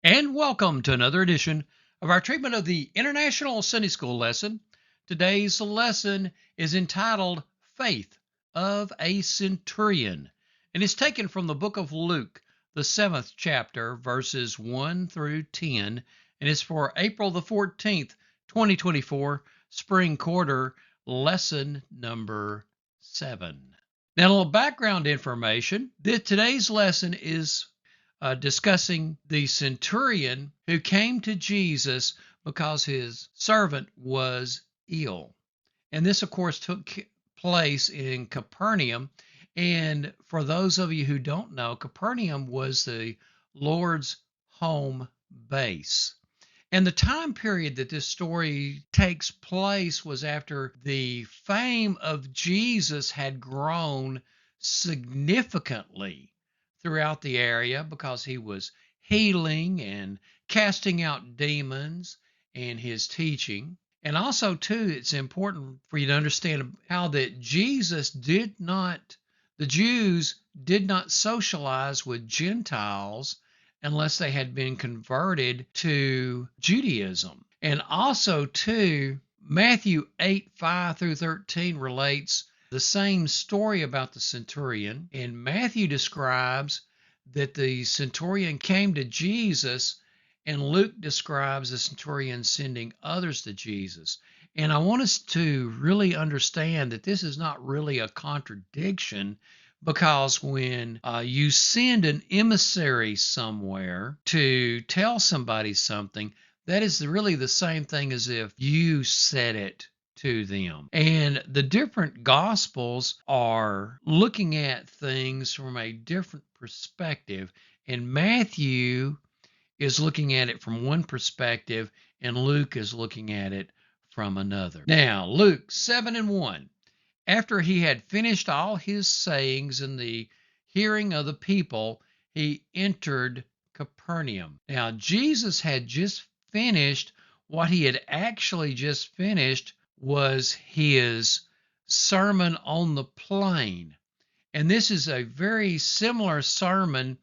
And welcome to another edition of our treatment of the International Sunday School lesson. Today's lesson is entitled Faith of a Centurion, and it's taken from the book of Luke, the 7th chapter, verses 1 through 10, and it's for April the 14th, 2024, spring quarter, lesson number 7. Now, a little background information. Today's lesson is discussing the centurion who came to Jesus because his servant was ill. And this, of course, took place in Capernaum. And for those of you who don't know, Capernaum was the Lord's home base. And the time period that this story takes place was after the fame of Jesus had grown significantly throughout the area because he was healing and casting out demons and his teaching. And also, too, it's important for you to understand how that the Jews did not socialize with Gentiles unless they had been converted to Judaism. And also, too, Matthew 8:5 through 13 relates the same story about the centurion. And Matthew describes that the centurion came to Jesus, and Luke describes the centurion sending others to Jesus. And I want us to really understand that this is not really a contradiction, because when you send an emissary somewhere to tell somebody something, that is really the same thing as if you said it to them. And the different gospels are looking at things from a different perspective. And Matthew is looking at it from one perspective, and Luke is looking at it from another. Now, Luke 7:1. After he had finished all his sayings in the hearing of the people, he entered Capernaum. Now, Jesus had just finished what he had actually just finished was his sermon on the plain. And this is a very similar sermon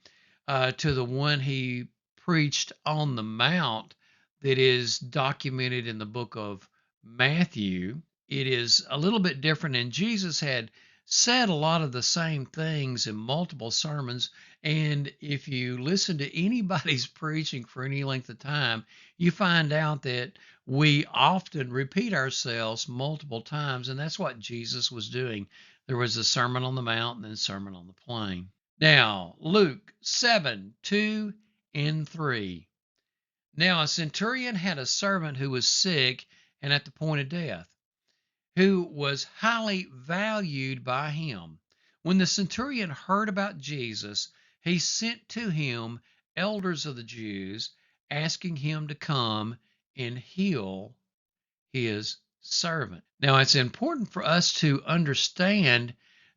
to the one he preached on the Mount that is documented in the book of Matthew. It is a little bit different, and Jesus had said a lot of the same things in multiple sermons. And if you listen to anybody's preaching for any length of time, you find out that we often repeat ourselves multiple times, and that's what Jesus was doing. There was a Sermon on the Mount and then Sermon on the Plain. Now, Luke 7:2 and 3. Now, a centurion had a servant who was sick and at the point of death, who was highly valued by him. When the centurion heard about Jesus, he sent to him elders of the Jews, asking him to come and heal his servant. Now, it's important for us to understand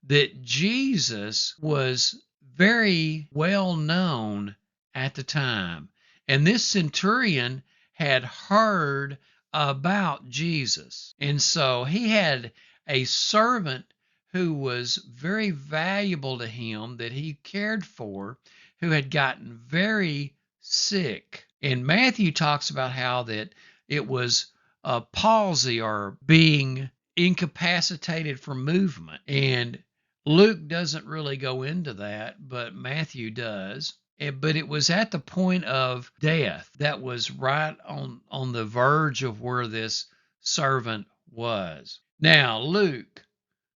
that Jesus was very well known at the time. And this centurion had heard about Jesus. And so he had a servant who was very valuable to him that he cared for, who had gotten very sick. And Matthew talks about how that it was a palsy or being incapacitated from movement. And Luke doesn't really go into that, but Matthew does. But it was at the point of death that was right on the verge of where this servant was. Now, Luke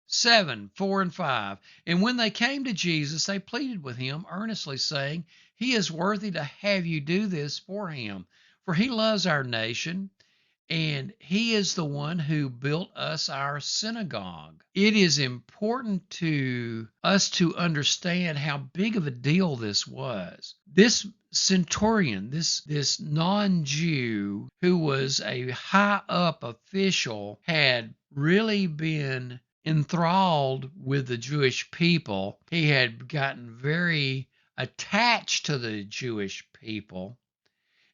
7:4 and 5. And when they came to Jesus, they pleaded with him earnestly, saying, He is worthy to have you do this for him, for he loves our nation, and he is the one who built us our synagogue. It is important to us to understand how big of a deal this was. This centurion, this non-Jew who was a high up official, had really been enthralled with the Jewish people. He had gotten very attached to the Jewish people.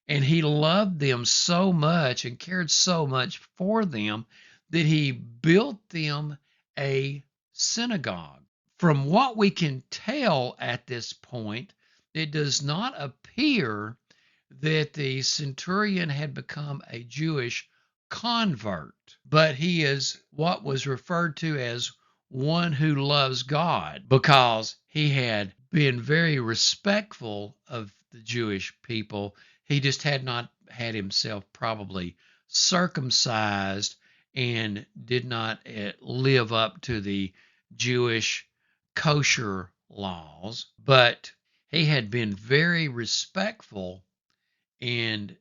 And he loved them so much and cared so much for them that he built them a synagogue. From what we can tell at this point, it does not appear that the centurion had become a Jewish convert, but he is what was referred to as one who loves God because he had been very respectful of the Jewish people. He just had not had himself probably circumcised and did not live up to the Jewish kosher laws, but he had been very respectful, and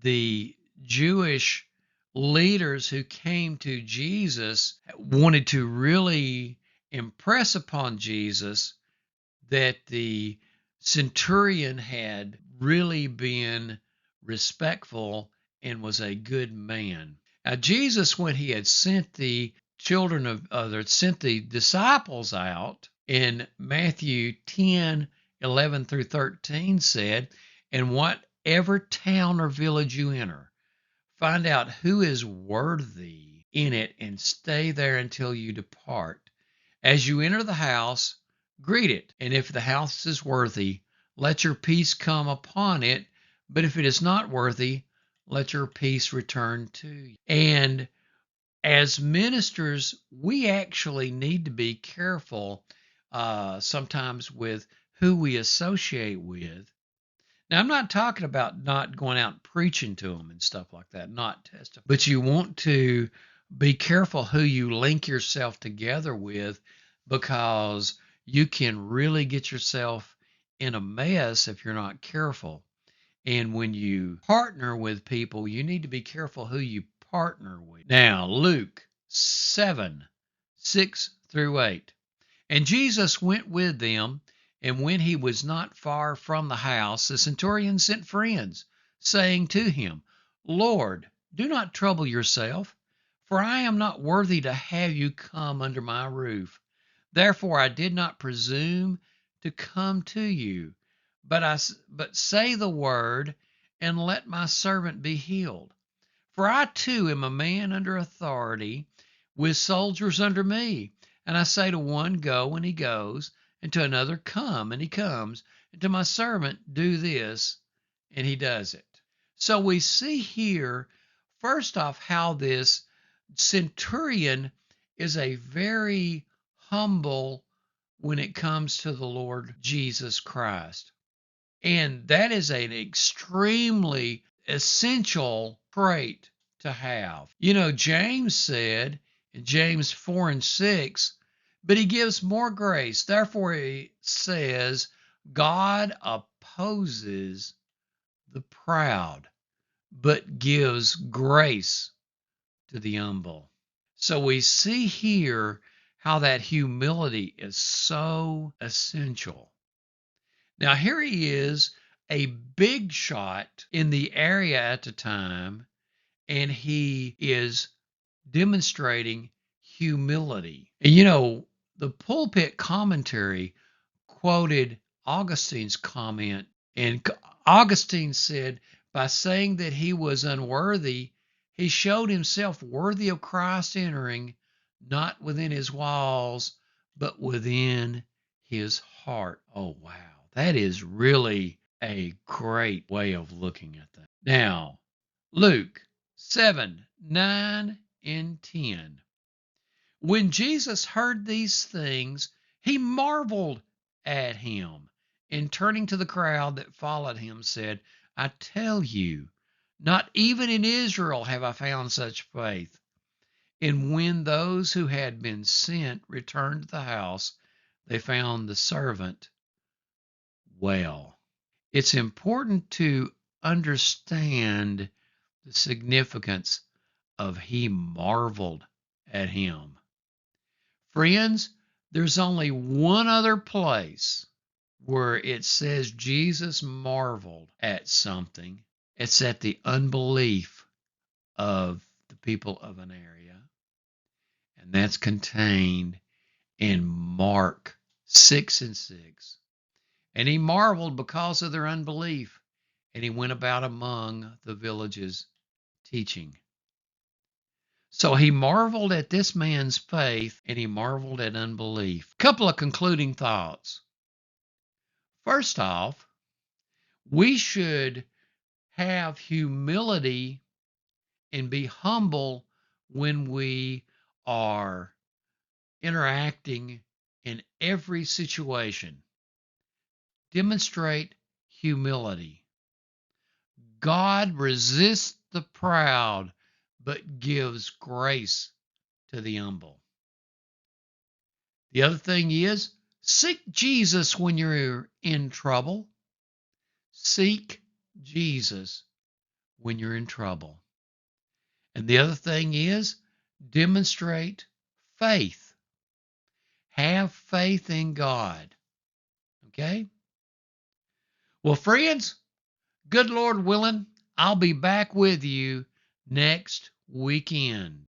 the Jewish leaders who came to Jesus wanted to really impress upon Jesus that the centurion had really been respectful and was a good man. Now, Jesus, when he had sent the children of others, sent the disciples out in Matthew 10:11 through 13, said, "And whatever town or village you enter, find out who is worthy in it and stay there until you depart. As you enter the house, greet it, and if the house is worthy, let your peace come upon it. But if it is not worthy, let your peace return to you." And as ministers, we actually need to be careful sometimes with who we associate with. Now, I'm not talking about not going out and preaching to them and stuff like that, not testifying, but you want to be careful who you link yourself together with, because you can really get yourself in a mess if you're not careful. And when you partner with people, you need to be careful who you partner with. Now, Luke 7:6 through 8. And Jesus went with them, and when he was not far from the house, the centurion sent friends, saying to him, "Lord, do not trouble yourself, for I am not worthy to have you come under my roof. Therefore I did not presume to come to you, but say the word, and let my servant be healed. For I too am a man under authority, with soldiers under me. And I say to one, go, and he goes, and to another, come, and he comes, and to my servant, do this, and he does it." So we see here, first off, how this centurion is a very humble when it comes to the Lord Jesus Christ. And that is an extremely essential trait to have. You know, James said in James 4:6, but he gives more grace. Therefore, he says, God opposes the proud, but gives grace to the humble. So we see here how that humility is so essential. Now, here he is, a big shot in the area at the time, and he is demonstrating humility. And you know, the pulpit commentary quoted Augustine's comment, and Augustine said, by saying that he was unworthy, he showed himself worthy of Christ entering, not within his walls, but within his heart. Oh, wow. That is really a great way of looking at that. Now, Luke 7:9 and 10. When Jesus heard these things, he marveled at him, and turning to the crowd that followed him, said, I tell you, not even in Israel have I found such faith. And when those who had been sent returned to the house, they found the servant well. It's important to understand the significance of he marveled at him. Friends, there's only one other place where it says Jesus marveled at something. It's at the unbelief of the people of an area. And that's contained in Mark 6:6. And he marveled because of their unbelief. And he went about among the villages teaching. So he marveled at this man's faith, and he marveled at unbelief. Couple of concluding thoughts. First off, we should have humility and be humble when we are interacting in every situation. Demonstrate humility. God resists the proud, but gives grace to the humble. The other thing is, seek Jesus when you're in trouble. Seek Jesus when you're in trouble. And the other thing is, demonstrate faith. Have faith in God. Okay? Well, friends, good Lord willing, I'll be back with you next weekend.